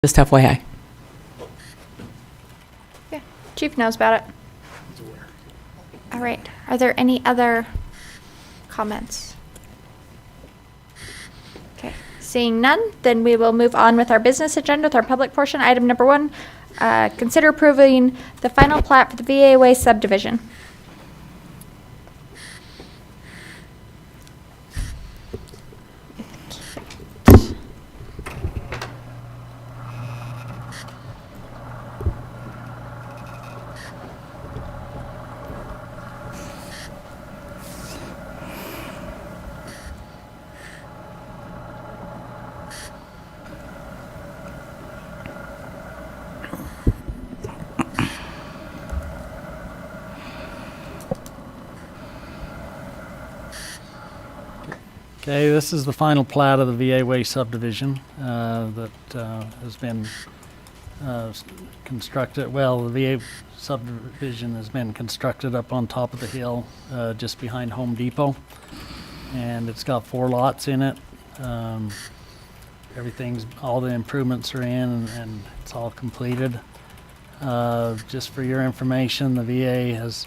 Just FYI. Yeah, Chief knows about it. All right. Are there any other comments? Okay. Seeing none, then we will move on with our business agenda with our public portion. Item number 1, consider approving the final plat for the VA Way subdivision. Okay, this is the final plat of the VA Way subdivision that has been constructed. Well, the VA subdivision has been constructed up on top of the hill just behind Home Depot, and it's got 4 lots in it. All the improvements are in, and it's all completed. Just for your information, the VA has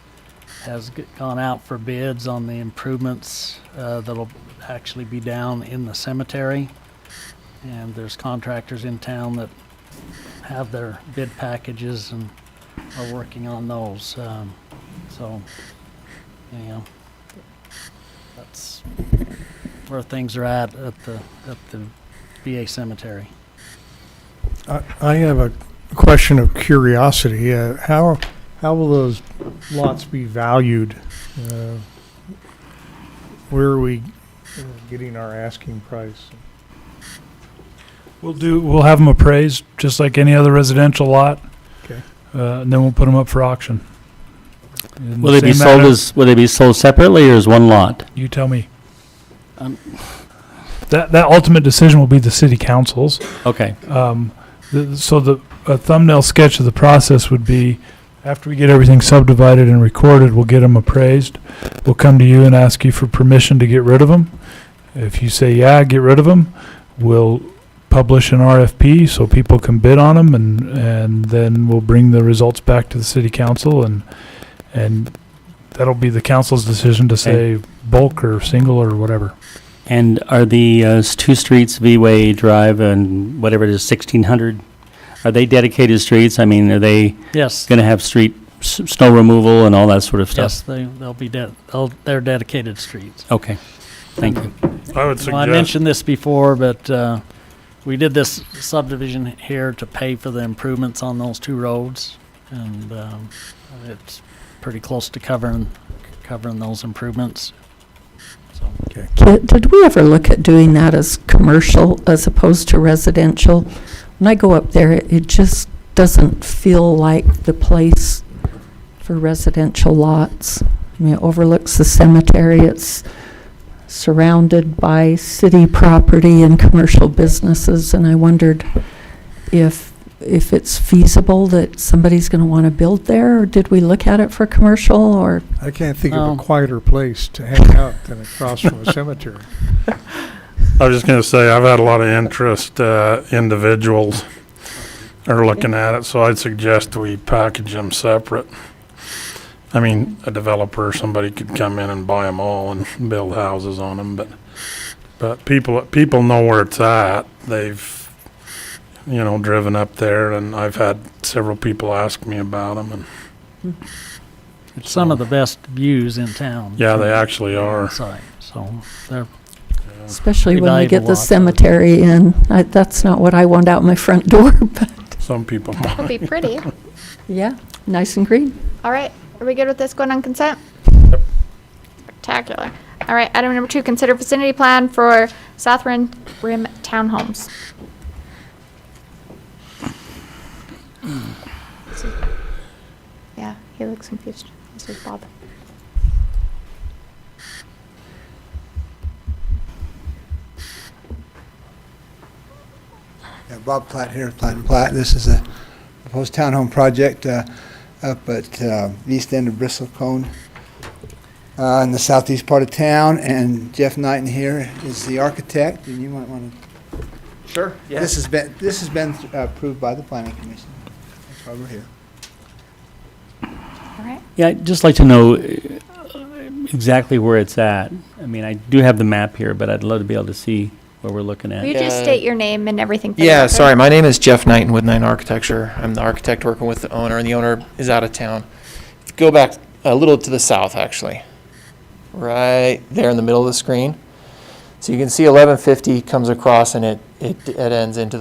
gone out for bids on the improvements that'll actually be down in the cemetery, and there's contractors in town that have their bid packages and are working on those. So, anyhow, that's where things are at the VA cemetery. I have a question of curiosity. How will those lots be valued? Where are we getting our asking price? We'll have them appraised just like any other residential lot. Okay. And then we'll put them up for auction. In Will the they be same sold manner- will they be sold separately or as one lot? You tell me. Um, That ultimate decision will be the city council's. Okay. A thumbnail sketch of the process would be, after we get everything subdivided and recorded, we'll get them appraised. We'll come to you and ask you for permission to get rid of them. If you say, yeah, get rid of them, we'll publish an RFP so people can bid on them, and then we'll bring the results back to the city council, and that'll be the council's decision to say bulk or single or whatever. And are the 2 streets, V-Way Drive and whatever it is, 1600, are they dedicated streets? I mean, are they Yes. going to have snow removal and all that sort of Yes, stuff? they'll be they're dedicated streets. Okay. Thank you. I would Well, I mentioned this before, but we did this subdivision here to pay for the improvements on those 2 roads, and it's pretty close to covering those improvements. So. Did we ever look at doing that as commercial as opposed to residential? When I go up there, it just doesn't feel like the place for residential lots. I mean, it overlooks the cemetery. It's surrounded by city property and commercial businesses, and I wondered if it's feasible that somebody's going to want to build there, or did we look at it for commercial, or? I can't think of a quieter place to hang out than across from a cemetery. I was just going to say, I've had a lot of interest, individuals are looking at it, so I'd suggest we package them separate. I mean, a developer or somebody could come in and buy them all and build houses on them, but people know where it's at. They've, driven up there, and I've had several people ask me about them. And It's some of the best views in town. yeah, they actually are. Site, so they're Especially Pretty when we get valuable the lots. cemetery in. That's not what I want out my front door, but Some people might. It'll be pretty. yeah, nice and green. All right. Are we good with this going on consent? Spectacular. All right. Item number 2, consider vicinity plan for South Rim Townhomes. Yeah, he looks confused. This is Bob. Yeah, Bob Platt here, Platt and Platt. This is a proposed townhome project up at east end of Bristlecone in the southeast part of town. And Jeff Knighton here is the architect, and you might want to Sure, yeah. This has been approved by the planning commission. That's why we're here. All right. Yeah, I'd just like to know exactly where it's at. I mean, I do have the map here, but I'd love to be able to see where we're looking Will you at. just state your name and everything? For the Yeah, record? sorry, my name is Jeff Knighton with Knighton Architecture. I'm the architect working with the owner, and the owner is out of town. Go back a little to the south, actually. Right there in the middle of the screen. So you can see 1150 comes across, and it ends into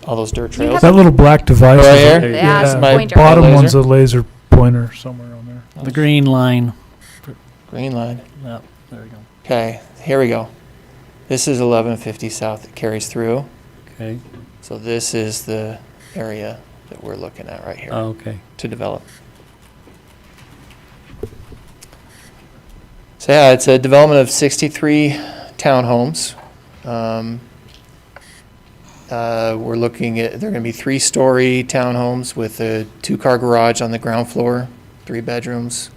all those dirt You trails. That little black device. Right is a- here? Yeah, That's it's my pointer. Bottom laser. one's a laser pointer somewhere on there. The green line. Green line. Yep, there we go. Okay, here we go. This is 1150 south that carries through. Okay. So this is the area that we're looking at right here Oh, okay. to develop. So yeah, it's a development of 63 townhomes. We're looking at, they're going to be 3-story townhomes with a 2-car garage on the ground floor, 3 bedrooms.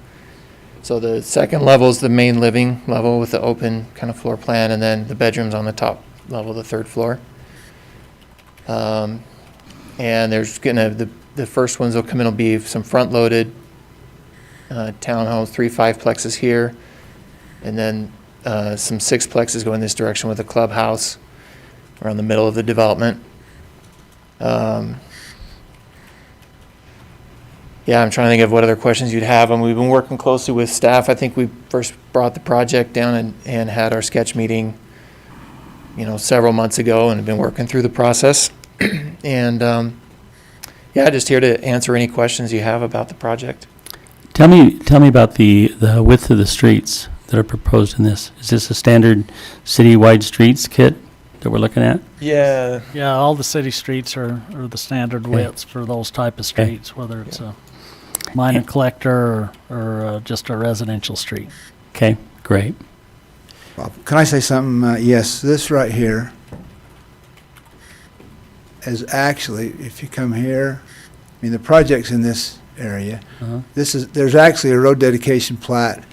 So the second level is the main living level with the open kind of floor plan, and then the bedrooms on the top level, the 3rd floor. And there's gonna, the first ones will come in will be some front-loaded townhomes, 3 5-plexes here, and then some 6-plexes go in this direction with a clubhouse around the middle of the development. Yeah, I'm trying to think of what other questions you'd have. We've been working closely with staff. I think we first brought the project down and had our sketch meeting, several months ago, and have been working through the process. And yeah, just here to answer any questions you have about the project. Tell me about the width of the streets that are proposed in this. Is this a standard citywide streets kit that we're looking at? Yeah. Yeah, all the city streets are the standard Okay. widths for those type of streets, whether it's a minor collector or just a residential street. Okay, great. Bob, can I say something? Yes, this right here is actually, if you come here, I mean, the project's in this area. Uh-huh. There's actually a road dedication plat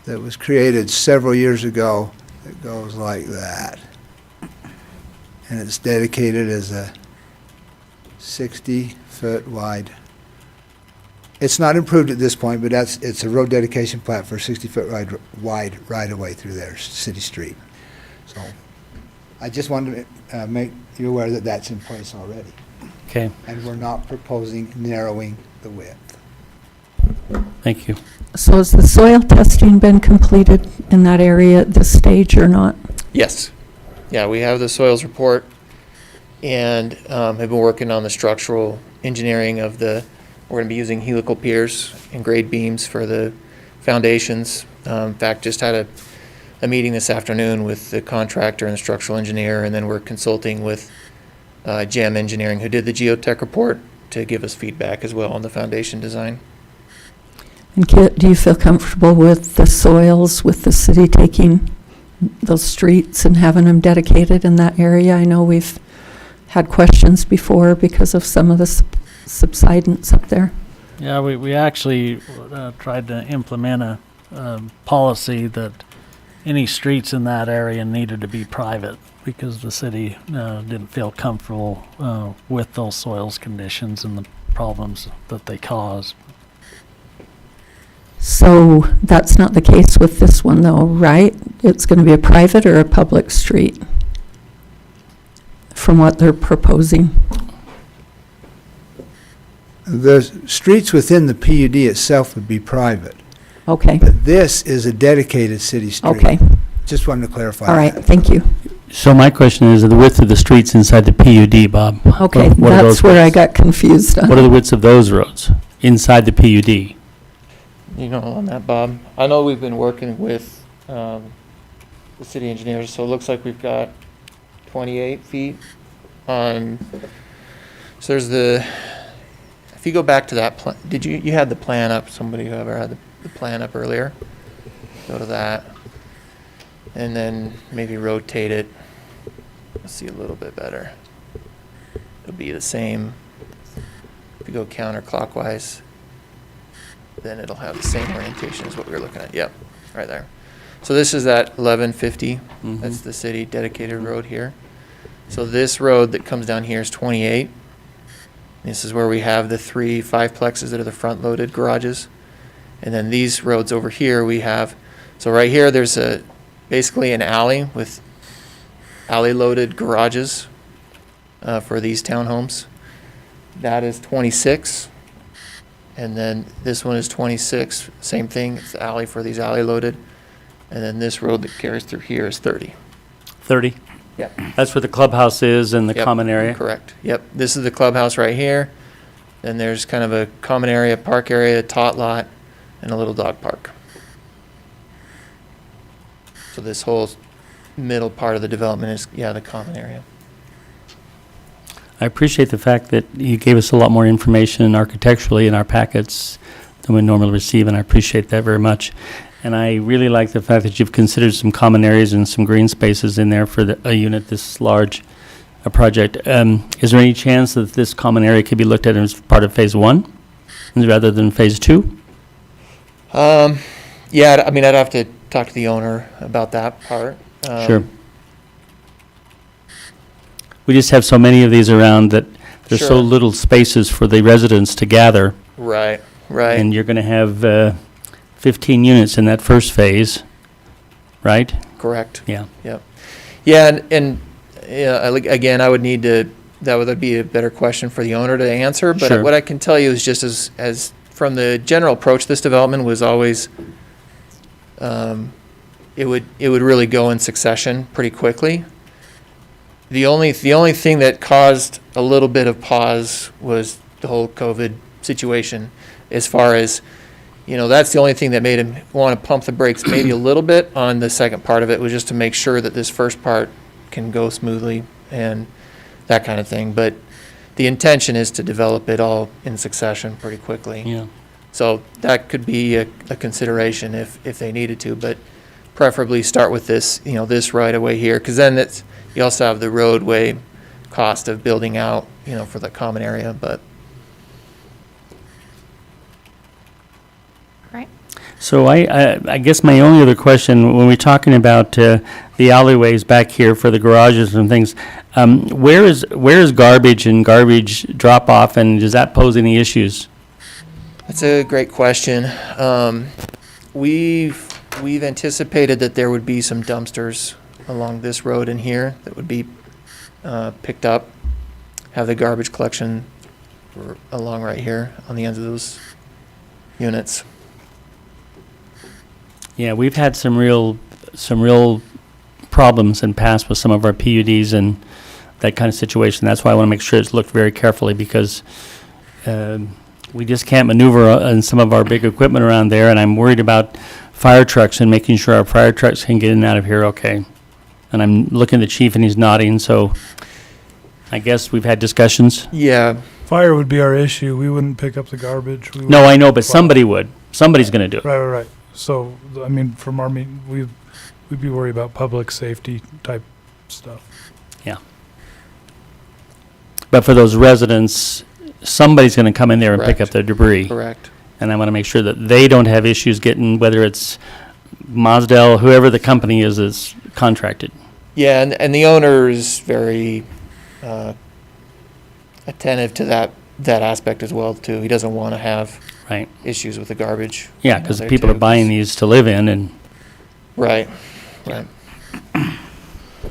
that was created several years ago that goes like that. And it's dedicated as a 60-foot wide. It's not improved at this point, but it's a road dedication plat for a 60-foot wide right-of-way through there, city street. So I just wanted to make you aware that that's in place already. Okay, And we're not proposing narrowing the width. thank you. So has the soil testing been completed in that area at this stage or not? Yes. Yeah, we have the soils report and have been working on the structural engineering of we're going to be using helical piers and grade beams for the foundations. In fact, just had a meeting this afternoon with the contractor and the structural engineer, and then we're consulting with GEM Engineering, who did the geotech report, to give us feedback as well on the foundation design. And Kit, do you feel comfortable with the soils, with the city taking those streets and having them dedicated in that area? I know we've had questions before because of some of the subsidence up there. Yeah, we actually tried to implement a policy that any streets in that area needed to be private because the city didn't feel comfortable with those soils conditions and the problems that they cause. So that's not the case with this one though, right? It's going to be a private or a public street from what they're proposing? The streets within the PUD itself would be private, Okay, but this is a dedicated city street. okay, Just wanted to clarify all right, that. thank you. So my question is the width of the streets inside the PUD, Bob. Okay, What are that's those where I widths? got confused on. What are the widths of those roads inside the PUD? On that, Bob? I know we've been working with the city engineers, so it looks like we've got 28 feet on, so there's if you go back to that plan, you had the plan up, whoever had the plan up earlier? Go to that, and then maybe rotate it. Let's see a little bit better. It'll be the same. If you go counterclockwise, then it'll have the same orientation as what we were looking at. Yep, right there. So this is that 1150. Mhm. That's the city dedicated road here. So this road that comes down here is 28. This is where we have the 3 5-plexes that are the front-loaded garages. And then these roads over here we have, so right here there's basically an alley with alley-loaded garages for these townhomes. That is 26. And then this one is 26, same thing, it's the alley for these alley-loaded. And then this road that carries through here is 30. 30? Yep. That's where the clubhouse is and the Yep, common area? Correct. Yep. This is the clubhouse right here. Then there's kind of a common area, park area, tot lot, and a little dog park. So this whole middle part of the development is, yeah, the common area. I appreciate the fact that you gave us a lot more information architecturally in our packets than we normally receive, and I appreciate that very much. And I really like the fact that you've considered some common areas and some green spaces in there for a unit this large, a project. Is there any chance that this common area could be looked at as part of Phase 1 rather than Phase 2? Yeah, I mean, I'd have to talk to the owner about that part. Sure. We just have so many of these around that there's so Sure. little spaces for the residents to gather. Right, right. And you're going to have 15 units in that first phase, right? Correct. Yeah. Yep. Yeah, and yeah, again, I would need to, that would be a better question for the owner to answer. But Sure. what I can tell you is just as from the general approach, this development was always, it would really go in succession pretty quickly. The only thing that caused a little bit of pause was the whole COVID situation. As far as, that's the only thing that made him want to pump the brakes maybe a little bit on the second part of it, was just to make sure that this first part can go smoothly and that kind of thing. But the intention is to develop it all in succession pretty quickly. Yeah. So that could be a consideration if they needed to, but preferably start with this, this right away here, because then you also have the roadway cost of building out, for the common area, but. Right. So I guess my only other question, when we're talking about the alleyways back here for the garages and things, where is garbage and garbage drop off, and does that pose any issues? That's a great question. We've anticipated that there would be some dumpsters along this road in here that would be picked up, have the garbage collection along right here on the ends of those units. Yeah, we've had some real problems in past with some of our PUDs and that kind of situation. That's why I want to make sure it's looked very carefully, because we just can't maneuver in some of our big equipment around there, and I'm worried about fire trucks and making sure our fire trucks can get in and out of here okay. And I'm looking at the chief and he's nodding, so I guess we've had discussions. Yeah, Fire would be our issue. We wouldn't pick up the garbage. We No, would- I know, but somebody would. Somebody's going to do it. Right. So, I mean, from our meeting, we'd be worried about public safety type stuff. But for those residents, somebody's going to come in there and pick Correct. up their debris. correct. And I want to make sure that they don't have issues getting, whether it's Mosdell, whoever the company is contracted. Yeah, and the owner is very attentive to that aspect as well too. He doesn't want to have Right. issues with the garbage. Yeah, because there people too. are buying these to live in, and Right. Are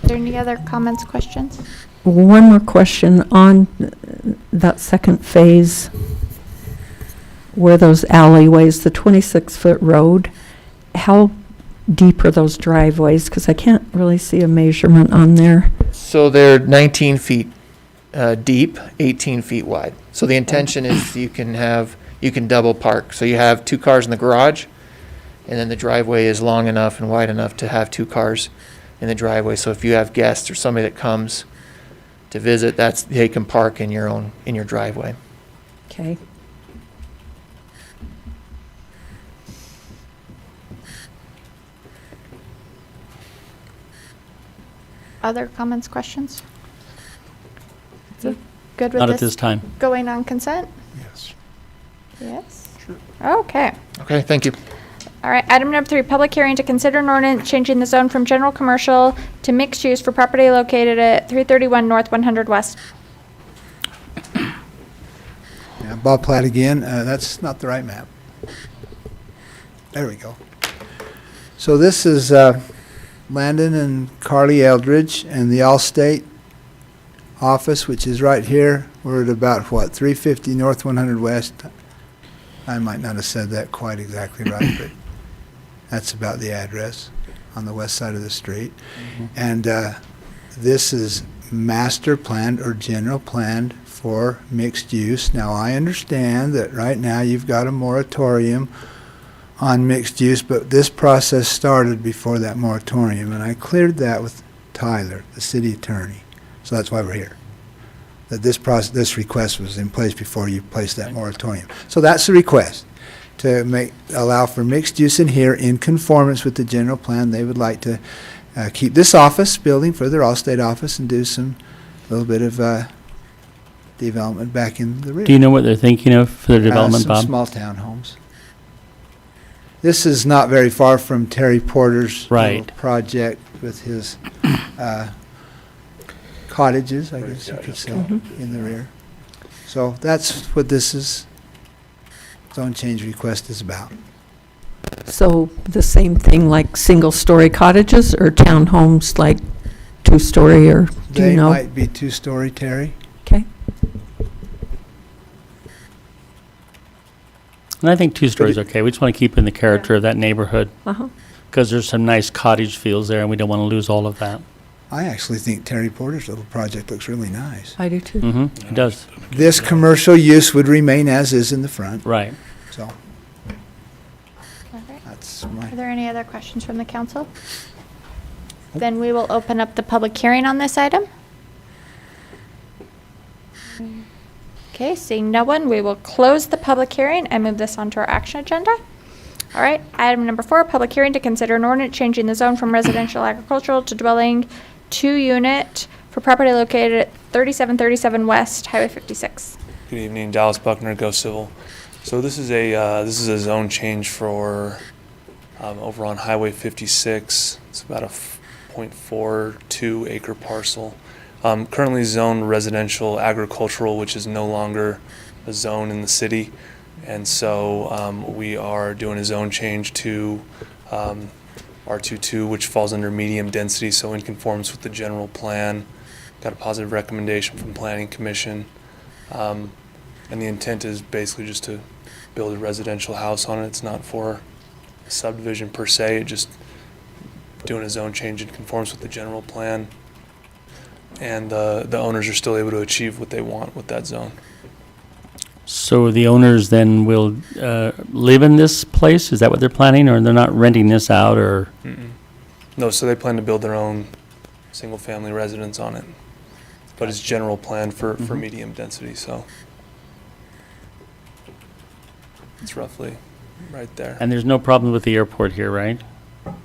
there any other comments, questions? One more question on that second phase, where those alleyways, the 26-foot road, how deep are those driveways? Because I can't really see a measurement on there. So they're 19 feet deep, 18 feet wide. So the intention is you can double park. So you have 2 cars in the garage, and then the driveway is long enough and wide enough to have 2 cars in the driveway. So if you have guests or somebody that comes to visit, they can park in your driveway. Okay. Other comments, questions? You good not at with this this time. going on consent? Yes. Yes? Okay. Okay, thank you. All All right, item number 3, public hearing to consider an ordinance changing the zone from general commercial to mixed use for property located at 331 North 100 West. Yeah, Bob Platt again. That's not the right map. There we go. So this is Landon and Carly Eldridge and the Allstate office, which is right here. We're at about, what, 350 North 100 West? I might not have said that quite exactly right, but that's about the address on the west side of the street. And this is master planned or general planned for mixed use. Now, I understand that right now you've got a moratorium on mixed use, but this process started before that moratorium, and I cleared that with Tyler, the city attorney. So that's why we're here. That this request was in place before you placed that moratorium. So that's the request, to allow for mixed use in here in conformance with the general plan. They would like to keep this office building for their Allstate office and do a little bit of development back in the rear. Do you know what they're thinking of for their development, Some Bob? small townhomes. This is not very far from Terry Porter's Right. little project with his cottages, I guess you could say, in the rear. So that's what this zone change request is about. So the same thing like single-story cottages or townhomes like two-story, or do you They know? might be two-story, Terry. Okay. And I think 2 stories okay. We just want to keep in the character of that neighborhood Uh-huh. because there's some nice cottage feels there, and we don't want to lose all of that. I actually think Terry Porter's little project looks really nice. I do too. Mm-hmm. It does. This commercial use would remain as is in the front, Right. so All right. that's my... Are there any other questions from the council? Then we will open up the public hearing on this item. Okay, seeing no one, we will close the public hearing and move this onto our action agenda. All right, item number 4, public hearing to consider an ordinance changing the zone from residential agricultural to dwelling 2-unit for property located at 3737 West Highway 56. Good evening, Dallas Buckner, Go Civil. So this is a zone change for over on Highway 56. It's about a 0.42 acre parcel. Currently zoned residential agricultural, which is no longer a zone in the city, and so we are doing a zone change to R22, which falls under medium density, so in conformance with the general plan. Got a positive recommendation from Planning Commission. And the intent is basically just to build a residential house on it. It's not for a subdivision per se, it's just doing a zone change in conformance with the general plan. And the owners are still able to achieve what they want with that zone. So the owners then will live in this place? Is that what they're planning, or they're not renting this out, or? Mm-mm. No, so they plan to build their own single-family residence on it. But it's general plan for Mhm. medium density, so it's roughly right there. And there's no problem with the airport here, right?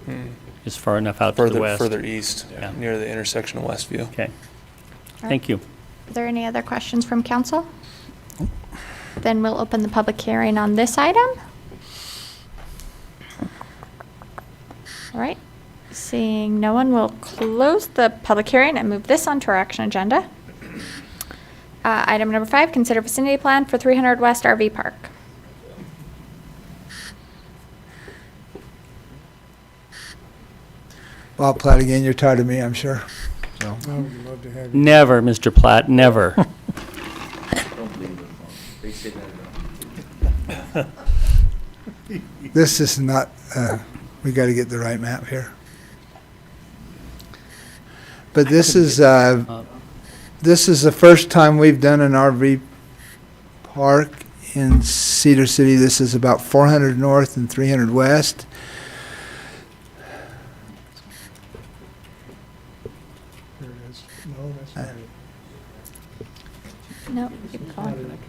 Mm. It's far enough out to the west. Further east, Yeah. near the intersection of Westview. Okay. Thank you. Are there any other questions from council? Then we'll open the public hearing on this item. All right, seeing no one, we'll close the public hearing and move this onto our action agenda. Item number 5, consider vicinity plan for 300 West RV Park. Bob Platt again, you're tired of me, I'm sure. So, I would love to have you. Never, Mr. Platt, never. this is not, we got to get the right map here. But this is the first time we've done an RV park in Cedar City. This is about 400 north and 300 west. There it is. No, that's not it. No, keep going.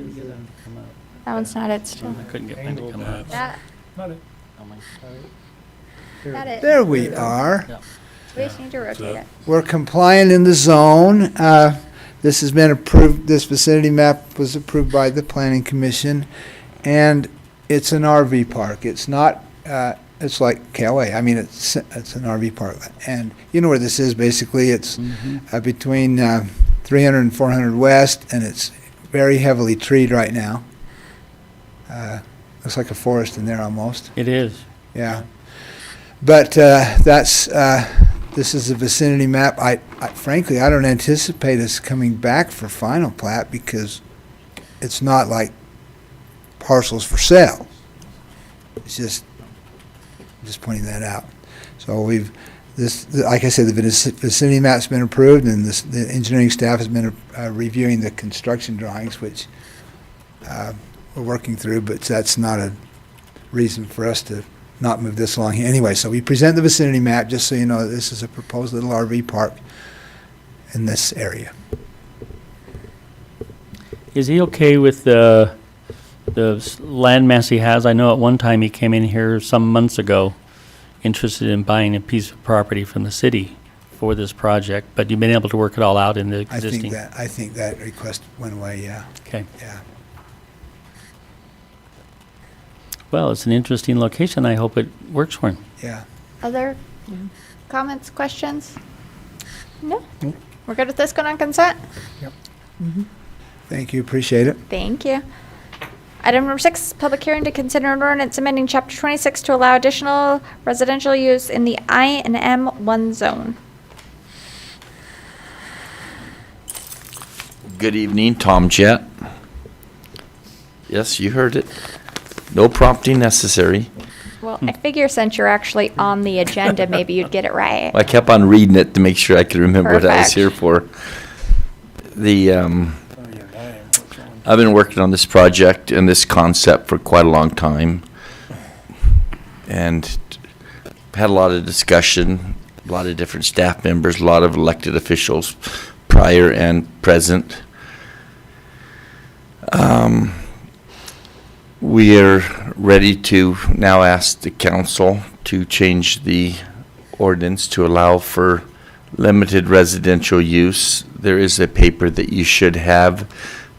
That one's not it still. I couldn't get mine to come up. That, Not it. that it. There we are. We just need to rotate it. We're compliant in the zone. This has been approved, this vicinity map was approved by the Planning Commission, and it's an RV park. It's not a it's like KOA. I mean, it's an RV park. And you know where this is, basically. It's between 300 and 400 West, and it's very heavily treed right now. Looks like a forest in there almost. It is. Yeah. But this is a vicinity map. I frankly, I don't anticipate us coming back for final plat because it's not like parcels for sale. It's just pointing that out. So like I said, the vicinity map's been approved, and the engineering staff has been reviewing the construction drawings, which we're working through, but that's not a reason for us to not move this along anyway. So we present the vicinity map, just so you know, this is a proposed little RV park in this area. Is he okay with the land mass he has? I know at one time he came in here some months ago interested in buying a piece of property from the city for this project, but you've been able to work it all out in the existing? I think that request went away, yeah. Okay. Yeah. Well, it's an interesting location. I hope it works for him. Yeah. Other comments, questions? No? We're good with this going on consent? Thank you, appreciate it. Thank you. Item number 6, public hearing to consider an ordinance amending Chapter 26 to allow additional residential use in the I and M1 zone. Good evening, Tom Jett. Yes, you heard it. No prompting necessary. Well, I figure since you're actually on the agenda, maybe you'd get it right. I kept on reading it to make sure I could remember what I was Perfect. here for. I've been working on this project and this concept for quite a long time, and had a lot of discussion, a lot of different staff members, a lot of elected officials, prior and present. We are ready to now ask the council to change the ordinance to allow for limited residential use. There is a paper that you should have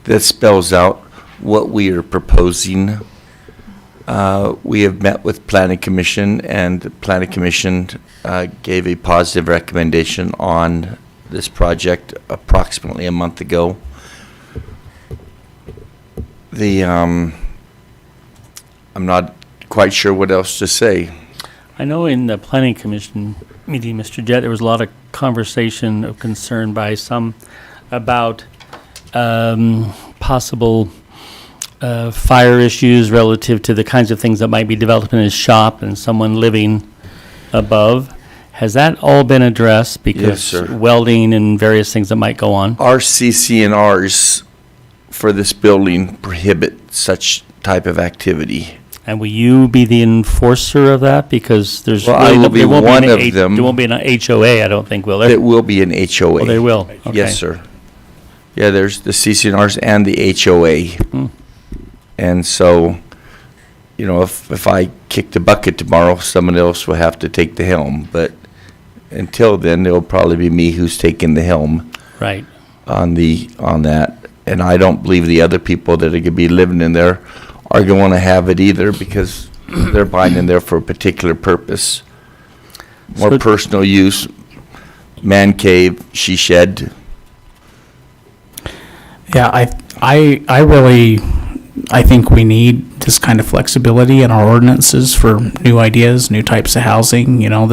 that spells out what we are proposing. We have met with Planning Commission, and the Planning Commission gave a positive recommendation on this project approximately a month ago. I'm not quite sure what else to say. I know in the Planning Commission meeting, Mr. Jett, there was a lot of conversation of concern by some about possible fire issues relative to the kinds of things that might be developed in his shop and someone living above. Has that all been addressed? Because Yes, sir. welding and various things that might go on. Our CCNRs for this building prohibit such type of activity. And will you be the enforcer of that? Because there's Well, I will be there won't one an of H- them. There won't be an HOA, I don't think, will there? It will be an HOA. Oh, they will. Okay. Yes, sir. Yeah, there's the CCNRs and the HOA. Hmm. And so, you know, if I kick the bucket tomorrow, someone else will have to take the helm. But until then, it'll probably be me who's taking the helm Right. on that. And I don't believe the other people that are gonna be living in there are gonna wanna have it either, because they're buying in there for a particular purpose. More So- personal use, man cave, she shed. Yeah, I think we need this kind of flexibility in our ordinances for new ideas, new types of housing. You know,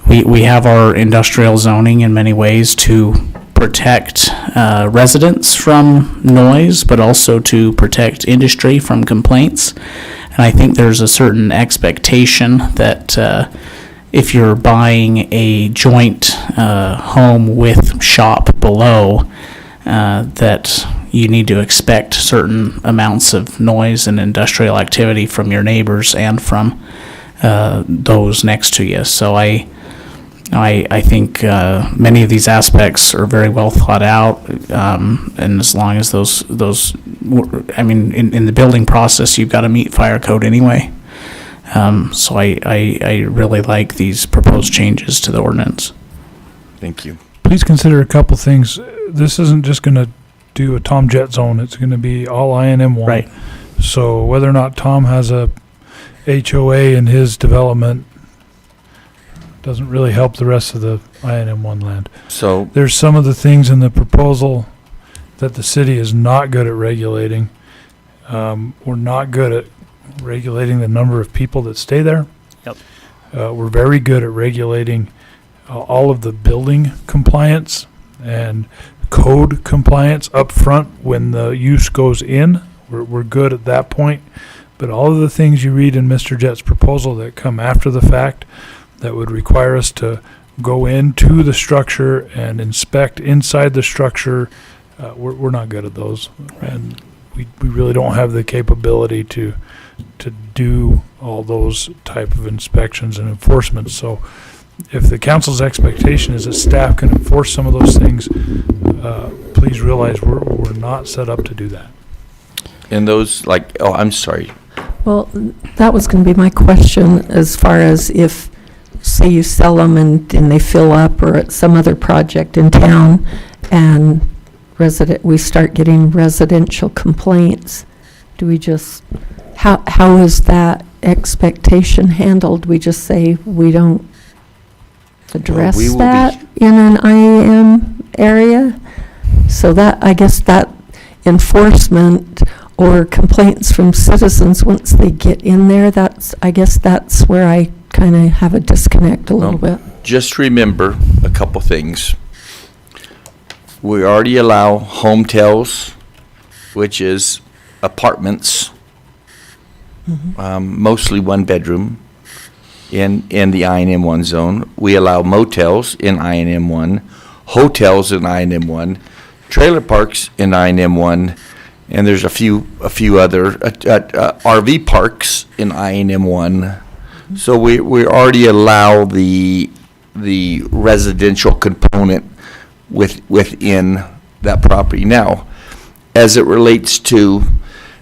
we have our industrial zoning in many ways to protect residents from noise, but also to protect industry from complaints. And I think there's a certain expectation that if you're buying a joint home with shop below, that you need to expect certain amounts of noise and industrial activity from your neighbors and from those next to you. So I think many of these aspects are very well thought out, and as long as those, I mean, in the building process, you've got to meet fire code anyway. So I really like these proposed changes to the ordinance. Thank you. Please consider a couple things. This isn't just going to do a Tom Jett zone. It's going to be all INM1. Right. So whether or not Tom has a HOA and his development doesn't really help the rest of the INM1 land. So, There's some of the things in the proposal that the city is not good at regulating. We're not good at regulating the number of people that stay there. Yep. We're very good at regulating all of the building compliance and code compliance up front when the use goes in. We're good at that point. But all of the things you read in Mr. Jett's proposal that come after the fact, that would require us to go into the structure and inspect inside the structure, we're not good at those. And we really don't have the capability to do all those type of inspections and enforcement. So if the council's expectation is that staff can enforce some of those things, please realize we're not set up to do that. and those, like, oh, I'm sorry. Well, that was going to be my question as far as if, say you sell them and they fill up, or at some other project in town, and we start getting residential complaints, do we just, how is that expectation handled? We just say we don't address we will that in an IAM area? So that, I guess that enforcement or complaints from citizens, once they get in there, I guess that's where I kind of have a disconnect a little bit. Just remember a couple things. We already allow hotels, which is apartments, mostly one bedroom in the INM1 zone. We allow motels in INM1, hotels in INM1, trailer parks in INM1, and there's a few other RV parks in INM1. So we already allow the residential component within that property. Now, as it relates to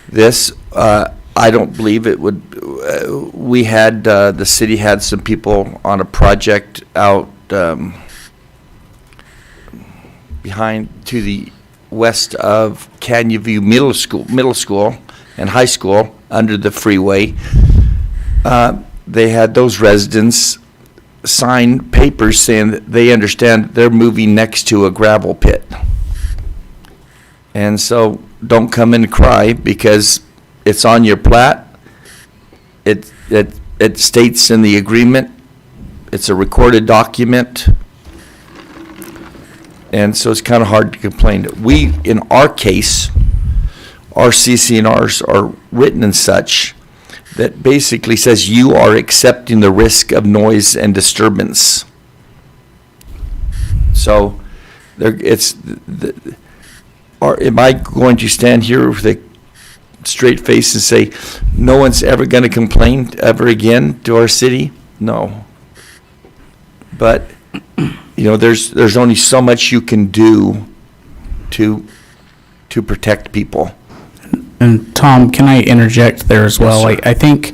this, I don't believe it would, we had, the city had some people on a project out behind, to the west of Canyon View Middle School and High School, under the freeway. They had those residents sign papers saying that they understand they're moving next to a gravel pit. And so don't come and cry, because it's on your plat. It states in the agreement. It's a recorded document. And so it's kind of hard to complain. We, in our case, our CC&Rs are written in such that basically says you are accepting the risk of noise and disturbance. So there, am I going to stand here with a straight face and say, no one's ever going to complain ever again to our city? No. But, you know, there's only so much you can do to protect people. And Tom, can I interject there as well? Yes, sir. I think,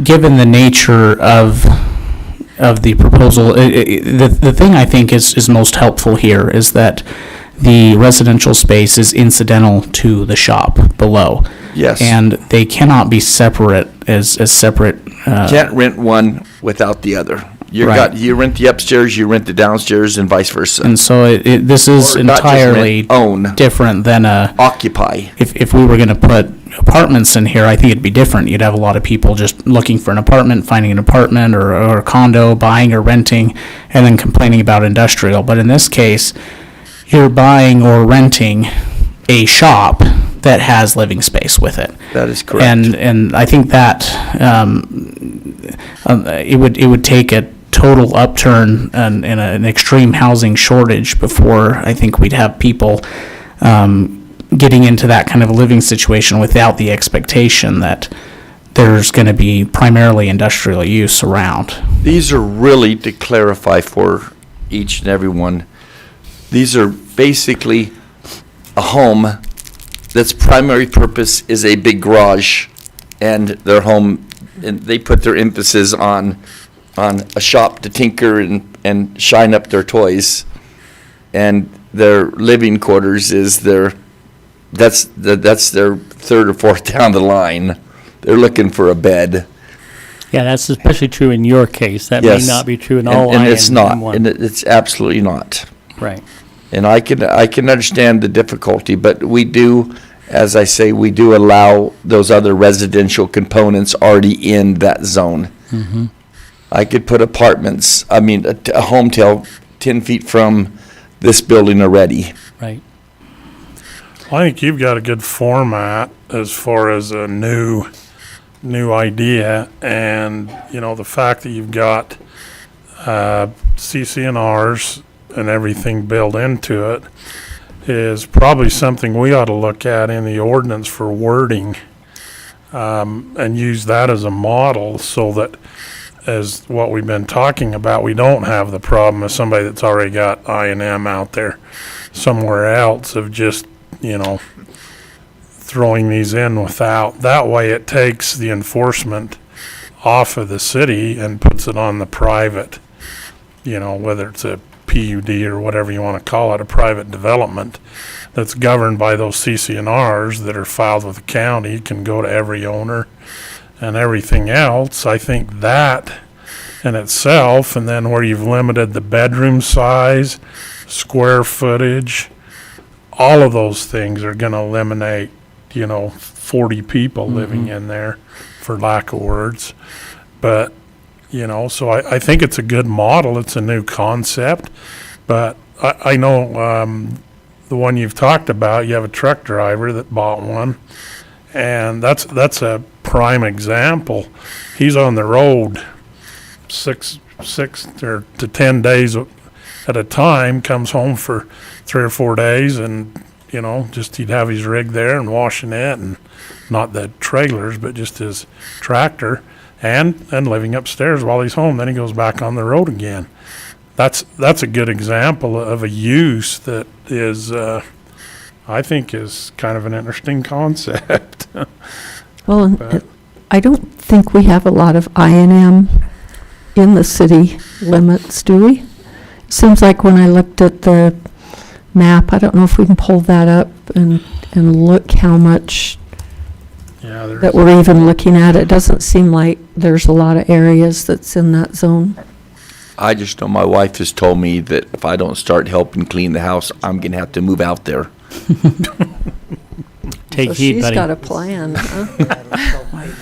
given the nature of the proposal, the thing I think is most helpful here is that the residential space is incidental to the shop below. Yes. And they cannot be separate as separate. Can't rent one without the other. Right. You rent the upstairs, you rent the downstairs, and vice versa. And so this is Or not just rent, entirely own. different than Occupy. if we were going to put apartments in here. I think it'd be different. You'd have a lot of people just looking for an apartment, finding an apartment or a condo, buying or renting, and then complaining about industrial. But in this case, you're buying or renting a shop that has living space with it. That is correct. And I think that it would take a total upturn and an extreme housing shortage before I think we'd have people getting into that kind of a living situation without the expectation that there's going to be primarily industrial use around. These are really, to clarify for each and every one, these are basically a home that's primary purpose is a big garage, and their home, and they put their emphasis on a shop to tinker and shine up their toys, and their living quarters is that's their third or fourth down the line. they're looking for a bed. Yeah, that's especially true in your case. That may Yes. not be true in all And it's not, IM1. and it's absolutely not. Right. And I can understand the difficulty, but we do, as I say, we do allow those other residential components already in that zone. Mm-hmm. I could put apartments, a home tail 10 feet from this building already. Right. I think you've got a good format as far as a new idea, and, the fact that you've got CCNRs and everything built into it is probably something we ought to look at in the ordinance for wording, and use that as a model so that, as what we've been talking about, we don't have the problem of somebody that's already got I&M out there somewhere else of just, throwing these in without. That way it takes the enforcement off of the city and puts it on the private, whether it's a PUD or whatever you want to call it, a private development that's governed by those CCNRs that are filed with the county, can go to every owner and everything else. I think that in itself, and then where you've limited the bedroom size, square footage, all of those things are going to eliminate, 40 people living in there, for lack of words. But, so I think it's a good model. It's a new concept. But I know the one you've talked about, you have a truck driver that bought one. And that's a prime example. He's on the road 6 or to 10 days at a time, comes home for 3 or 4 days, and just he'd have his rig there and washing it, and not the trailers, but just his tractor, and living upstairs while he's home. Then he goes back on the road again. That's a good example of a use that is, I think, is kind of an interesting concept. Well, and But- I don't think we have a lot of I&M in the city limits, do we? Seems like when I looked at the map, I don't know if we can pull that up and look how much Yeah, there's. that we're even looking at. It doesn't seem like there's a lot of areas that's in that zone. I just know my wife has told me that if I don't start helping clean the house, I'm going to have to move out there. Take So heed, she's buddy. got a plan, huh?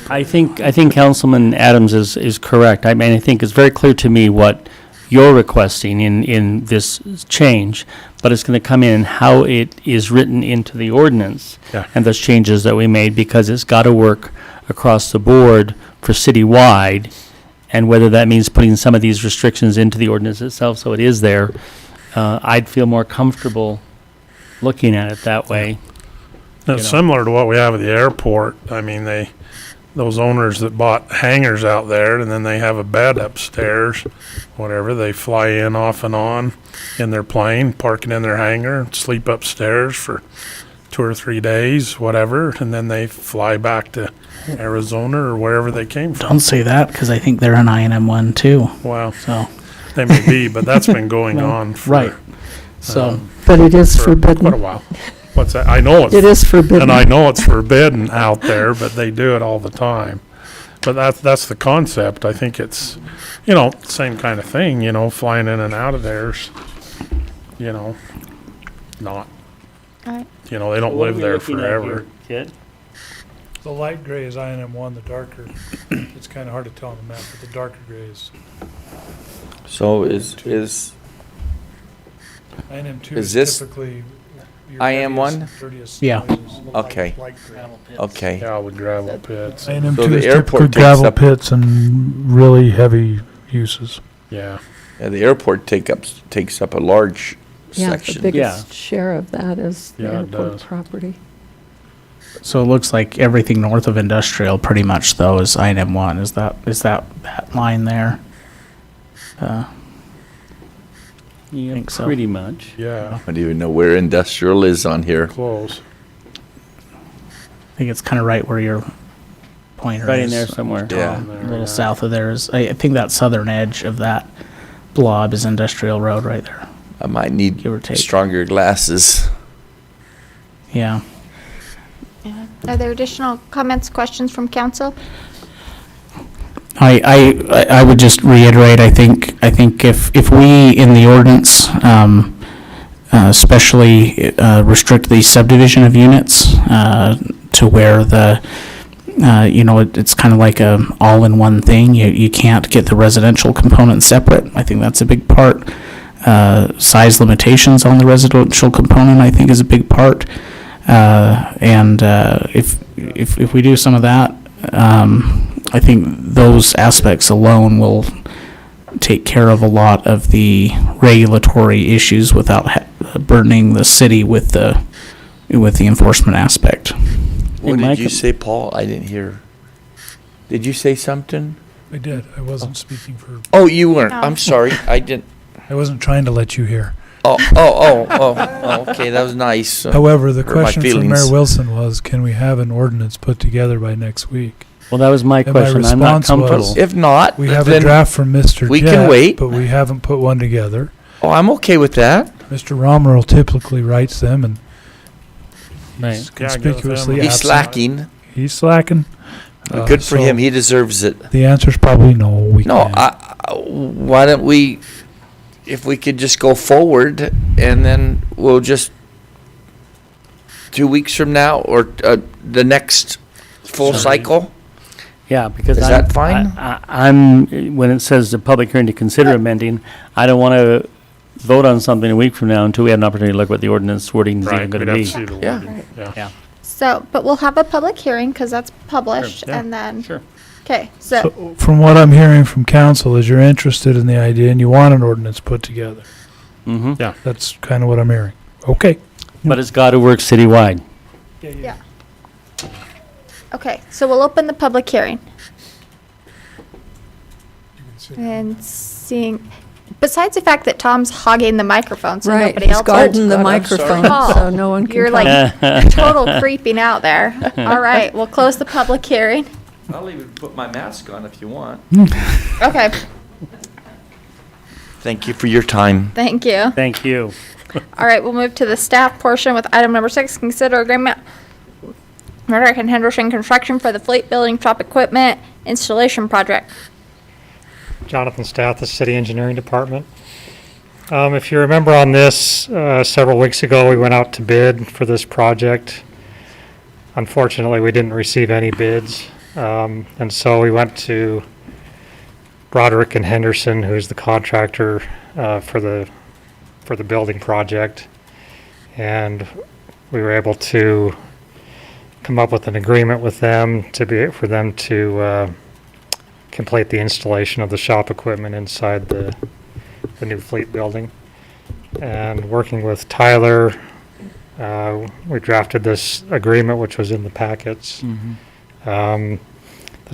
I think Councilman Adams is correct. I mean, I think it's very clear to me what you're requesting in this change, but it's going to come in how it is written into the ordinance Yeah. and those changes that we made, because it's got to work across the board for citywide, and whether that means putting some of these restrictions into the ordinance itself so it is there, I'd feel more comfortable looking at it that way. It's similar to what we have at the airport. I mean, those owners that bought hangars out there, and then they have a bed upstairs, whatever, they fly in off and on in their plane, park it in their hangar, sleep upstairs for 2 or 3 days, whatever, and then they fly back to Arizona or wherever they came from. Don't say that, because I think they're an INM1 too, Well, so, they may be, but that's been going Well, on for, right. So, But it is for quite a forbidden. while. What's that? I know It it's, is forbidden. and I know it's forbidden out there, but they do it all the time. But that's the concept. I think it's, same kind of thing, flying in and out of there's, not, Alright. they don't live there forever. The light gray is INM1, the darker, it's kind of hard to tell on the map, but the darker gray is So is INM2 Is is this typically your IM1? heaviest, dirtiest Yeah. noises. Okay. Light gray. okay. Yeah, with gravel pits. So INM2 the is airport typically takes gravel up- pits and really heavy uses. Yeah. Yeah, the airport takes up a large Yeah, the section. biggest share of that is the Yeah, it airport does. property. so it looks like everything north of industrial pretty much though is INM1. Is that line there? Yeah, think so. pretty much. Yeah, I don't even know where industrial is on here. close. I think it's kind of right where your pointer Right in is. there somewhere. Yeah. A little south of there is, I think that southern edge of that blob is industrial road right there. I might need Give or take. stronger glasses. Yeah. Yeah. Are there additional comments, questions from council? I would just reiterate, I think if we in the ordinance, especially restrict the subdivision of units to where it's kind of like a all-in-one thing. You can't get the residential component separate. I think that's a big part. Size limitations on the residential component, I think, is a big part. And if we do some of that, I think those aspects alone will take care of a lot of the regulatory issues without burdening the city with the enforcement aspect. What Hey, did Mike- you say, Paul? I didn't hear. Did you say something? I did. I wasn't speaking for, Oh, you weren't. Oh. I'm sorry. I didn't. I wasn't trying to let you hear. Oh, okay. That was nice. However, the hurt my question from Mayor feelings. Wilson was, can we have an ordinance put together by next week? Well, that was my And my question. I'm not response was- comfortable. If not, We have a then, draft from Mr. we can Jett, wait. but we haven't put one together. oh, I'm okay with that. Mr. Romerl typically writes them, and Right. he's Yeah, I go with him. conspicuously He's absent. slacking. He's slacking. Good for So him. He deserves it. The answer's probably no. We No, can't. why don't we, if we could just go forward and then we'll just 2 weeks from now or the next full Sorry. cycle? Yeah, because Is I'm- that fine? I'm, when it says the public hearing to consider amending, I don't want to vote on something a week from now until we have an opportunity to look what the ordinance wording is even Right, going we'd to have be. to see the Yeah. wording, yeah. Yeah, So, but we'll have a public hearing because that's published, Sure, yeah, and then, sure. okay, so, So, from what I'm hearing from council is you're interested in the idea and you want an ordinance put together. Mm-hmm. Yeah. That's kind of what I'm hearing. Okay. But it's got to work citywide. yeah. Okay, so we'll open the public hearing. And seeing, besides the fact that Tom's hogging the microphone, so Right, nobody he's else. guarding the God, I'm microphone, sorry. so no one can. You're talk. like total creeping out there. All right, we'll close the public hearing. I'll even put my mask on if you want. Okay, Thank you for your time. thank you. Thank you. All right, we'll move to the staff portion with item number 6, consider agreement. Roderick and Henderson Construction for the Fleet Building Shop Equipment Installation Project. Jonathan Stath, the City Engineering Department. If you remember on this, several weeks ago, we went out to bid for this project. Unfortunately, we didn't receive any bids, and so we went to Broderick and Henderson, who's the contractor for the building project, and we were able to come up with an agreement with them for them to complete the installation of the shop equipment inside the new fleet building. And working with Tyler, we drafted this agreement, which was in the packets. The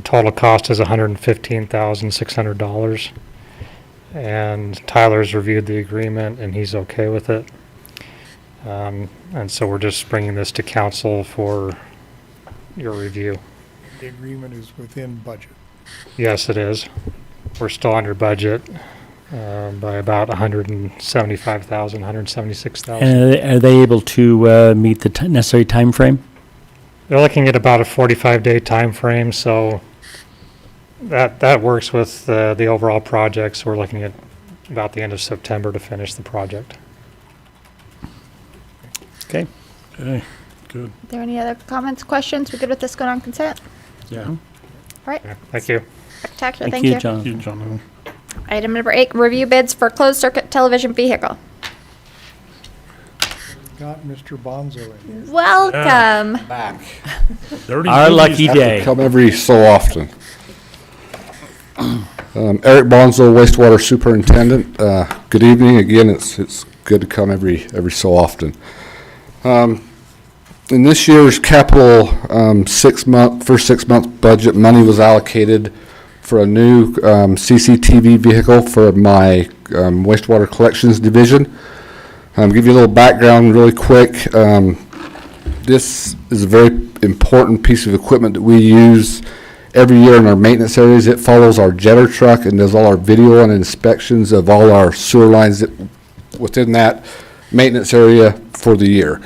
total cost is $115,600. And Tyler's reviewed the agreement and he's okay with it. And so we're just bringing this to council for your review. The agreement is within budget. Yes, it is. We're still under budget by about $175,000, $176,000. And are they able to meet the necessary time frame? They're looking at about a 45-day time frame, so that works with the overall project. So we're looking at about the end of September to finish the project. Okay. Okay, good. Are there any other comments, questions? We good with this going on consent? Yeah. All right, Yeah, thank you. spectacular, Thank thank you, you. John. You, Jonathan. Item number 8, review bids for closed circuit television vehicle. Got Mr. Bonzo in here. Welcome. Dirty Our movies. lucky day. Come every so often. Eric Bonzo, wastewater superintendent. Good evening. Again, it's good to come every so often. In this year's capital first 6 month budget, money was allocated for a new CCTV vehicle for my wastewater collections division. Give you a little background really quick. This is a very important piece of equipment that we use every year in our maintenance areas. It follows our jetter truck and does all our video and inspections of all our sewer lines within that maintenance area for the year.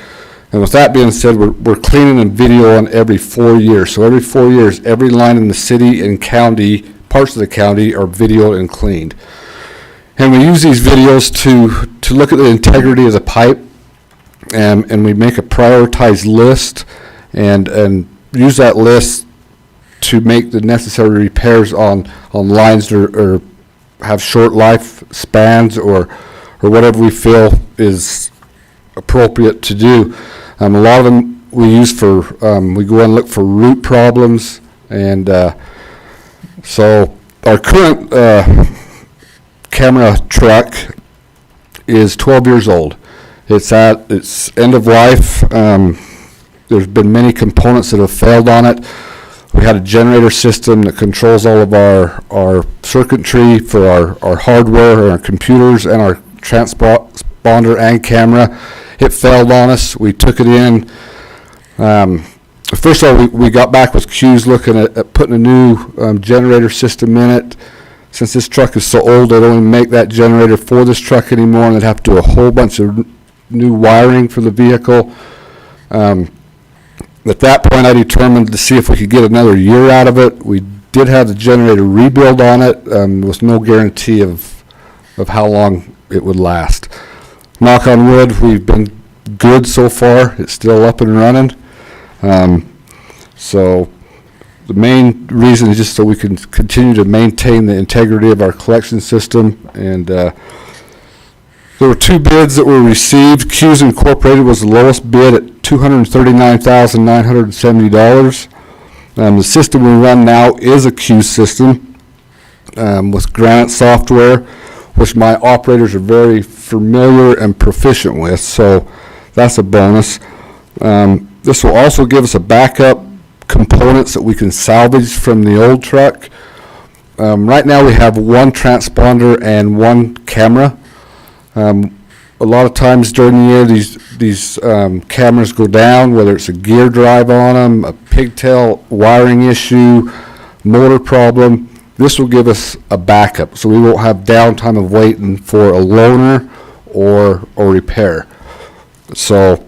And with that being said, we're cleaning and videoing every 4 years. So every 4 years, every line in the city and county, parts of the county, are videoed and cleaned. And we use these videos to look at the integrity of the pipe, and we make a prioritized list and use that list to make the necessary repairs on lines that are have short life spans or whatever we feel is appropriate to do. A lot of them we use for, we go and look for root problems, and so our current camera truck is 12 years old. It's at its end of life. There's been many components that have failed on it. We had a generator system that controls all of our circuitry for our hardware, our computers, and our transponder and camera. It failed on us. We took it in. First of all, we got back with Q's looking at putting a new generator system in it. Since this truck is so old, they don't even make that generator for this truck anymore, and they'd have to do a whole bunch of new wiring for the vehicle. At that point, I determined to see if we could get another year out of it. We did have the generator rebuild on it with no guarantee of how long it would last. Knock on wood, we've been good so far. It's still up and running. So the main reason is just so we can continue to maintain the integrity of our collection system. And there were 2 bids that were received. Q's Incorporated was the lowest bid at $239,970. The system we run now is a Q system with Granite software, which my operators are very familiar and proficient with, so that's a bonus. This will also give us a backup components that we can salvage from the old truck. Right now we have 1 transponder and 1 camera. A lot of times during the year, these cameras go down, whether it's a gear drive on them, a pigtail wiring issue, motor problem. This will give us a backup, so we won't have downtime of waiting for a loaner or repair. So,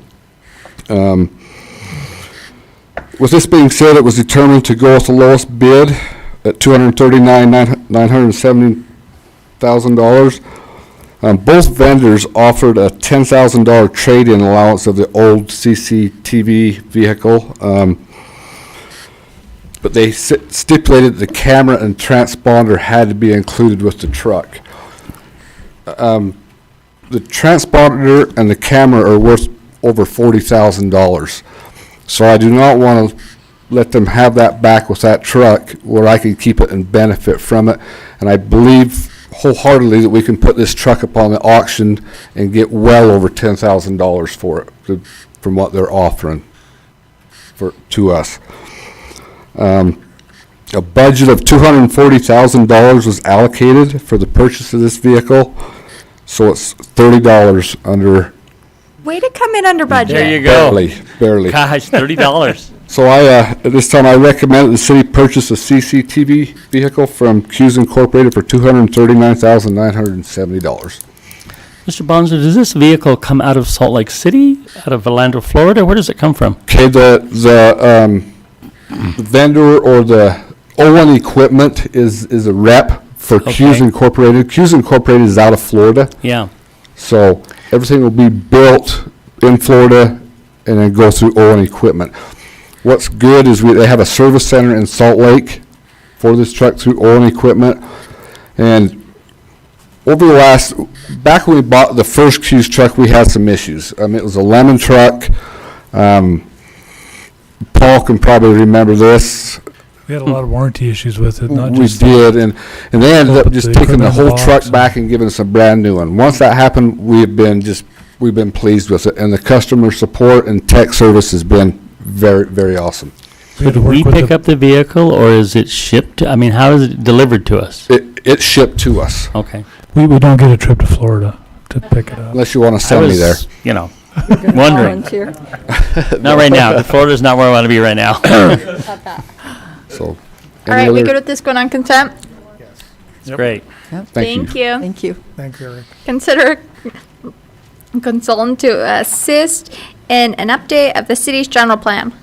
with this being said, it was determined to go with the lowest bid at $239,970,000. Both vendors offered a $10,000 trade-in allowance of the old CCTV vehicle, but they stipulated the camera and transponder had to be included with the truck. The transponder and the camera are worth over $40,000, so I do not want to let them have that back with that truck where I can keep it and benefit from it, and I believe wholeheartedly that we can put this truck up on the auction and get well over $10,000 for it from what they're offering to us. A budget of $240,000 was allocated for the purchase of this vehicle, so it's $30 under. Way to come in under budget. There you go. Barely. Gosh, $30. So at this time, I recommend that the city purchase a CCTV vehicle from Q's Incorporated for $239,970. Mr. Bonzer, does this vehicle come out of Salt Lake City, out of Orlando, Florida? Where does it come from? Okay, the vendor or the O1 equipment is a rep for Q's Okay. Incorporated. Q's Incorporated is out of Florida, Yeah. so everything will be built in Florida and then go through O1 equipment. What's good is they have a service center in Salt Lake for this truck through O1 equipment. And over the back when we bought the first Q's truck, we had some issues. It was a lemon truck. Paul can probably remember this. We had a lot of warranty issues with it, not We just. did, and they ended up Put just the taking the equipment in whole the truck box back and giving us a brand new one. Once that happened, we've been pleased with it, and the customer support and tech service has been very, very awesome. We had to Did we work with pick the- up the vehicle, or is it shipped? I mean, how is it delivered to us? It's shipped to us, Okay. We don't get a trip to Florida to pick it up. unless you want to I send me was, there. you know, wondering. Volunteer. Not right now. Florida's not where I want to be right now. So, All any right, we other- good with this going on consent? It's great. Thank you. Thank you. Thank you. Thank you, Eric. consultant to assist in an update of the city's general plan.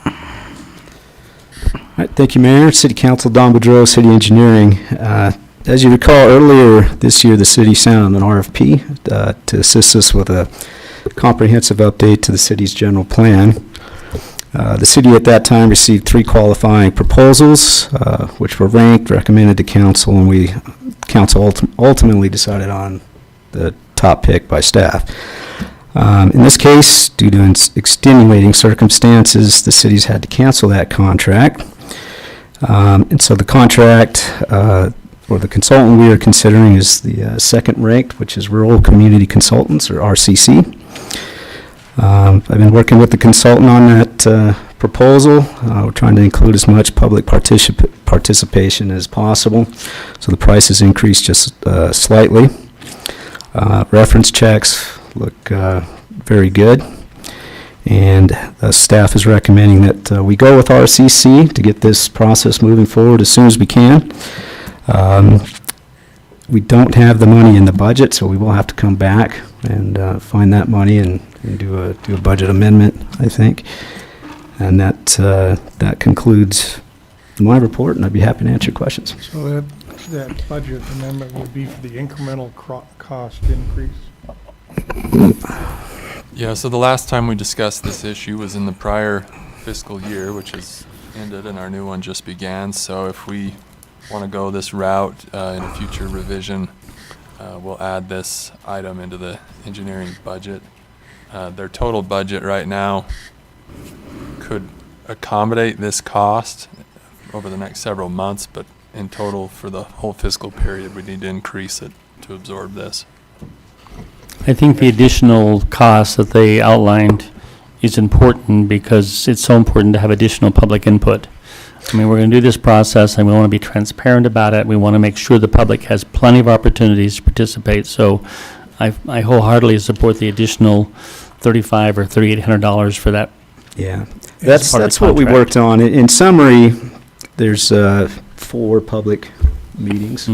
All right, thank you, Mayor. City Council, Don Boudreau, City Engineering. As you recall, earlier this year, the city sent out an RFP to assist us with a comprehensive update to the city's general plan. The city at that time received 3 qualifying proposals, which were ranked, recommended to council, and council ultimately decided on the top pick by staff. In this case, due to extenuating circumstances, the city's had to cancel that contract. And so the contract, or the consultant we are considering is the second ranked, which is Rural Community Consultants, or RCC. I've been working with the consultant on that proposal. We're trying to include as much public participation as possible, so the price has increased just slightly. Reference checks look very good, and the staff is recommending that we go with RCC to get this process moving forward as soon as we can. We don't have the money in the budget, so we will have to come back and find that money and do a budget amendment, I think. And that concludes my report, and I'd be happy to answer questions. So that budget amendment would be for the incremental cost increase? Yeah, so the last time we discussed this issue was in the prior fiscal year, which has ended and our new one just began. So if we want to go this route in a future revision, we'll add this item into the engineering budget. Their total budget right now could accommodate this cost over the next several months, but in total for the whole fiscal period, we need to increase it to absorb this. I think the additional cost that they outlined is important because it's so important to have additional public input. I mean, we're going to do this process and we want to be transparent about it. We want to make sure the public has plenty of opportunities to participate. So I wholeheartedly support the additional $3,500 or $3,800 for that. Yeah, As part of that's the what we contract. worked on. In summary, there's 4 public meetings,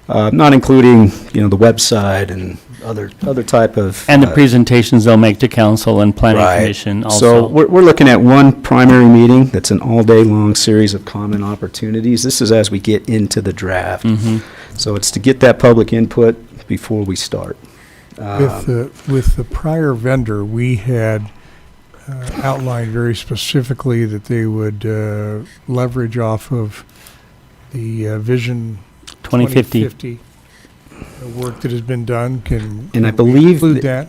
not including the website and other type of And the presentations they'll make to council and planning Right. commission also. So we're looking at one primary meeting that's an all-day-long series of comment opportunities. This is as we get into the draft. So it's to get that public input before we start. With the prior vendor, we had outlined very specifically that they would leverage off of the Vision 2050. The work that has been done. And I believe include that?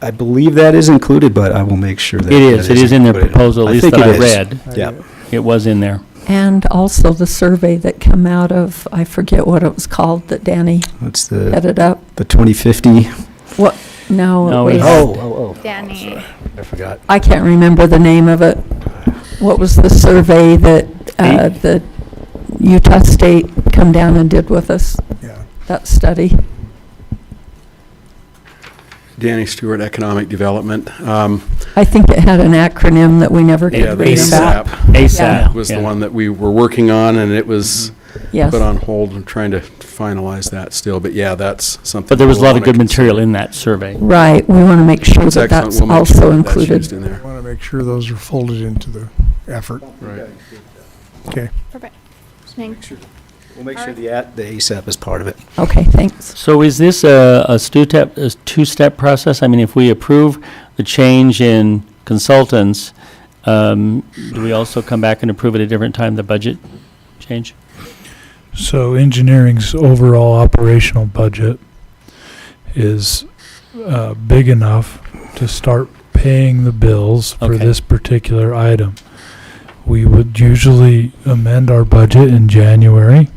I believe that is included, but I will make sure that It is. that It is in their included. proposal, at least think that it I is. read. Yeah. It was in there. And also the survey that came out of, I forget what it was called, that Danny That's the headed up. 2050. What? No, No, it it's- was, Oh, Danny. I forgot. I can't remember the name of it. What was the survey that the Utah State come down and did with us? Yeah. That study. Danny Stewart, Economic Development. I think it had an acronym that we never Yeah, could the read about. ASAP. was Yeah. the one that we were working on, and it was Yes. put on hold. I'm trying to finalize that still, but yeah, that's something. But there was a we'll lot of wanna good material consider. in that survey. Right, we want to make sure It's that excellent. that's We'll make also sure that that's included. used in there. I want to make sure those are folded into the effort. Right. Okay. Perfect. Just making sure. We'll make sure the ASAP is part of it. Okay, thanks. So is this a two-step process? I mean, if we approve the change in consultants, do we also come back and approve at a different time the budget change? So engineering's overall operational budget is big enough to start paying the bills for Okay. this particular item. We would usually amend our budget in January.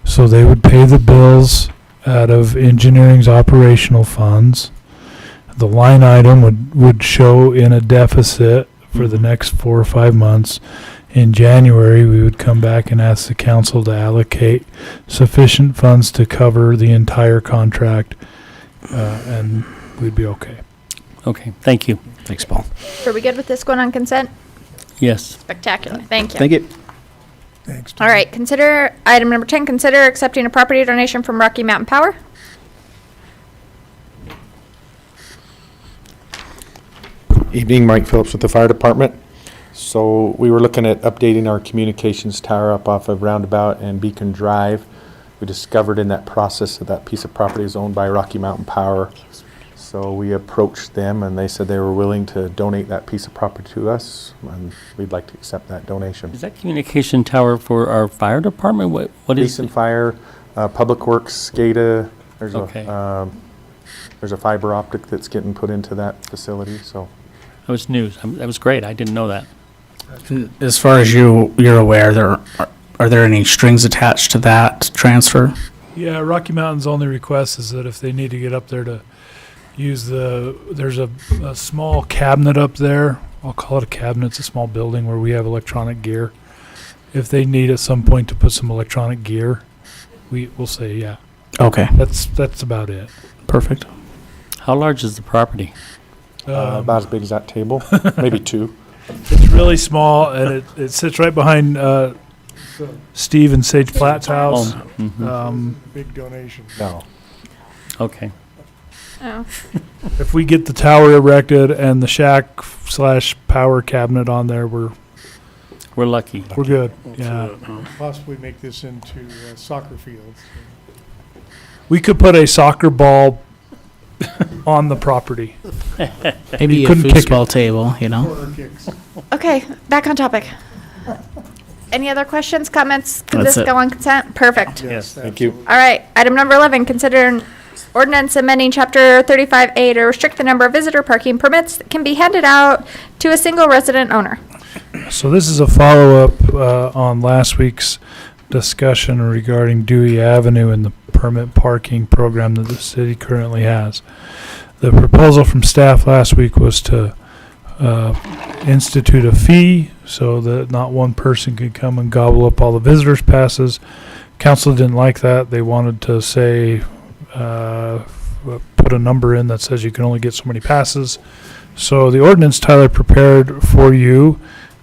So they would pay the bills out of engineering's operational funds. The line item would show in a deficit for the next 4 or 5 months. In January, we would come back and ask the council to allocate sufficient funds to cover the entire contract, and we'd be okay. Okay, thank you. Thanks, Paul. Are we good with this going on consent? Yes. Spectacular. Thank you. Thank you. Thanks. All right, consider, item number 10, consider accepting a property donation from Rocky Mountain Power. Evening, Mike Phillips with the fire department. So we were looking at updating our communications tower up off of Roundabout and Beacon Drive. We discovered in that process that that piece of property is owned by Rocky Mountain Power. So we approached them and they said they were willing to donate that piece of property to us, and we'd like to accept that donation. Is that communication tower for our fire department? What is Police and fire, Public Works, SCADA, Okay. there's a fiber optic that's getting put into that facility, so. That was news. That was great. I didn't know that. As far as you're aware, are there any strings attached to that transfer? Yeah, Rocky Mountain's only request is that if they need to get up there to use there's a small cabinet up there. I'll call it a cabinet. It's a small building where we have electronic gear. If they need at some point to put some electronic gear, we'll say, yeah. Okay. That's about it. Perfect. How large is the property? About as big as that table, maybe two. It's really small, and it sits right behind Steve and Sage Platt's house. Big donation. No. Okay. Oh. If we get the tower erected and the shack/power cabinet on there, we're lucky. We're good. Yeah. Possibly make this into soccer fields. We could put a soccer ball on the property. Maybe You a couldn't kick foosball table, you know? Corner kicks. Okay, back on topic. Any other questions, comments? Could That's this it. go on consent? Perfect. Yes, thank you. All right, item number 11, consider an ordinance amending chapter 35A to restrict the number of visitor parking permits that can be handed out to a single resident owner. So this is a follow-up on last week's discussion regarding Dewey Avenue and the permit parking program that the city currently has. The proposal from staff last week was to institute a fee so that not one person could come and gobble up all the visitors' passes. Council didn't like that. They wanted to say, put a number in that says you can only get so many passes. So the ordinance Tyler prepared for you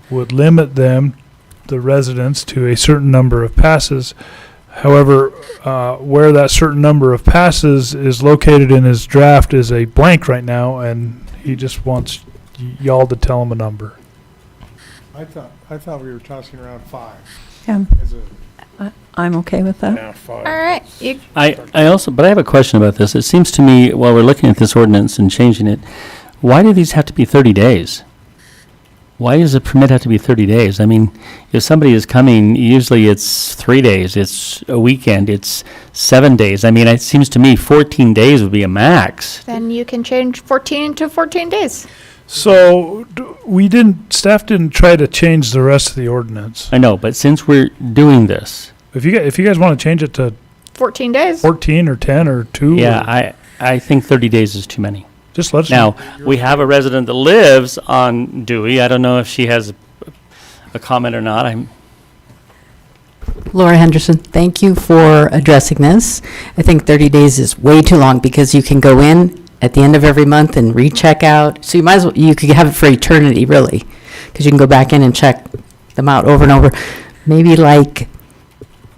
would limit them, the residents, to a certain number of passes. However, where that certain number of passes is located in his draft is a blank right now, and he just wants y'all to tell him a number. I thought we were tossing around 5. Yeah, As a, I'm okay with that. Yeah, 5. All right, you, I also, but I have a question about this. It seems to me, while we're looking at this ordinance and changing it, why do these have to be 30 days? Why does a permit have to be 30 days? I mean, if somebody is coming, usually it's 3 days, it's a weekend, it's 7 days. I mean, it seems to me 14 days would be a max. then you can change 14 to 14 days. So staff didn't try to change the rest of the ordinance. I know, but since we're doing this, If you guys want to change it to 14 days. 14 or 10 or 2, yeah, I think 30 days is too many. just let us Now, know. we have a resident that lives on Dewey. I don't know if she has a comment or not. Laura Henderson, thank you for addressing this. I think 30 days is way too long because you can go in at the end of every month and recheck out. So you could have it for eternity, really, because you can go back in and check them out over and over. Maybe like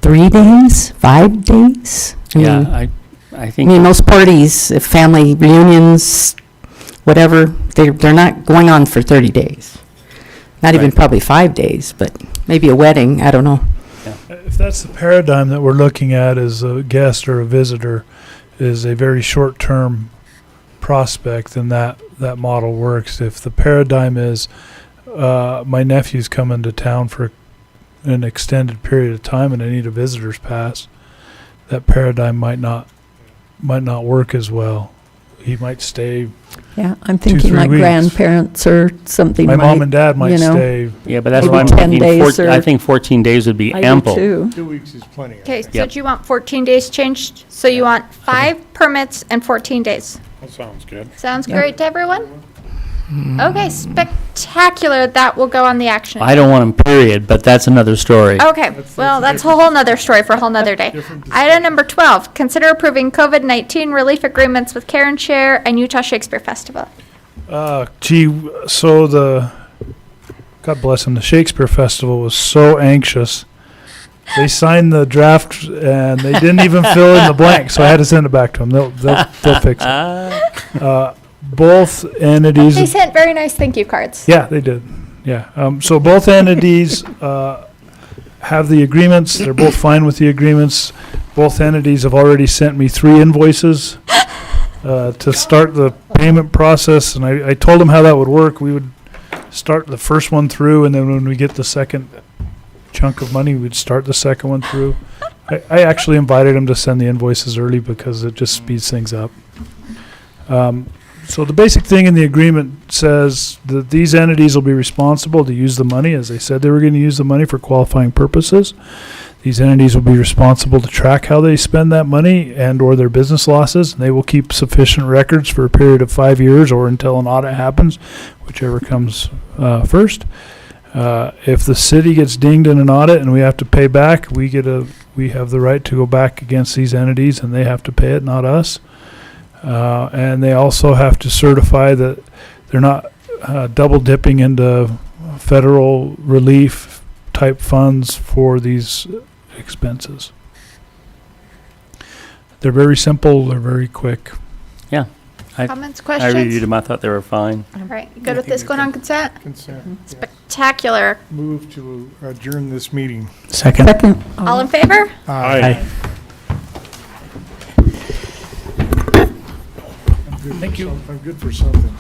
3 days, 5 days? Yeah, I think. I mean, most parties, if family reunions, whatever, they're not going on for 30 days. Not even Right. probably 5 days, but maybe a wedding, I don't know. If that's the paradigm that we're looking at as a guest or a visitor, is a very short-term prospect, then that model works. If the paradigm is my nephew's coming to town for an extended period of time and I need a visitor's pass, that paradigm might not work as well. He might stay. Yeah, I'm thinking 2-3 my weeks. grandparents or something. My mom and dad might you know, stay. Yeah, but that's Maybe why I'm 10 thinking, days I or- think 14 days would be I do ample. too. 2 weeks is plenty. Okay, so Yep. do you want 14 days changed? So you want 5 permits and 14 days? That sounds good. Sounds Yep. great to everyone? Okay, spectacular. That will go on the action. I don't want them, period, but that's another story. Okay, well, that's a whole nother story for a whole nother day. Item number 12, consider approving COVID-19 relief agreements with Care and Share and Utah Shakespeare Festival. So God bless him, the Shakespeare Festival was so anxious They signed the draft and they didn't even fill in the blank, so I had to send it back to them. They'll fix it. Both entities. They sent very nice thank you cards. Yeah, they did. Yeah. So both entities have the agreements. They're both fine with the agreements. Both entities have already sent me 3 invoices to start the payment process, and I told them how that would work. We would start the first one through, and then when we get the second chunk of money, we'd start the second one through. I actually invited them to send the invoices early because it just speeds things up. So the basic thing in the agreement says that these entities will be responsible to use the money, as they said they were going to use the money for qualifying purposes. These entities will be responsible to track how they spend that money and or their business losses. And they will keep sufficient records for a period of 5 years or until an audit happens, whichever comes first. If the city gets dinged in an audit and we have to pay back, we have the right to go back against these entities, and they have to pay it, not us. And they also have to certify that they're not double dipping into federal relief type funds for these expenses. They're very simple. They're very quick. Yeah. Comments, I questions? reviewed them. I thought they were fine. All right, you good with this going on consent? Consent. Spectacular. Move to adjourn this meeting. Second. Second. All in favor? Aye. Thank you. I'm good for something.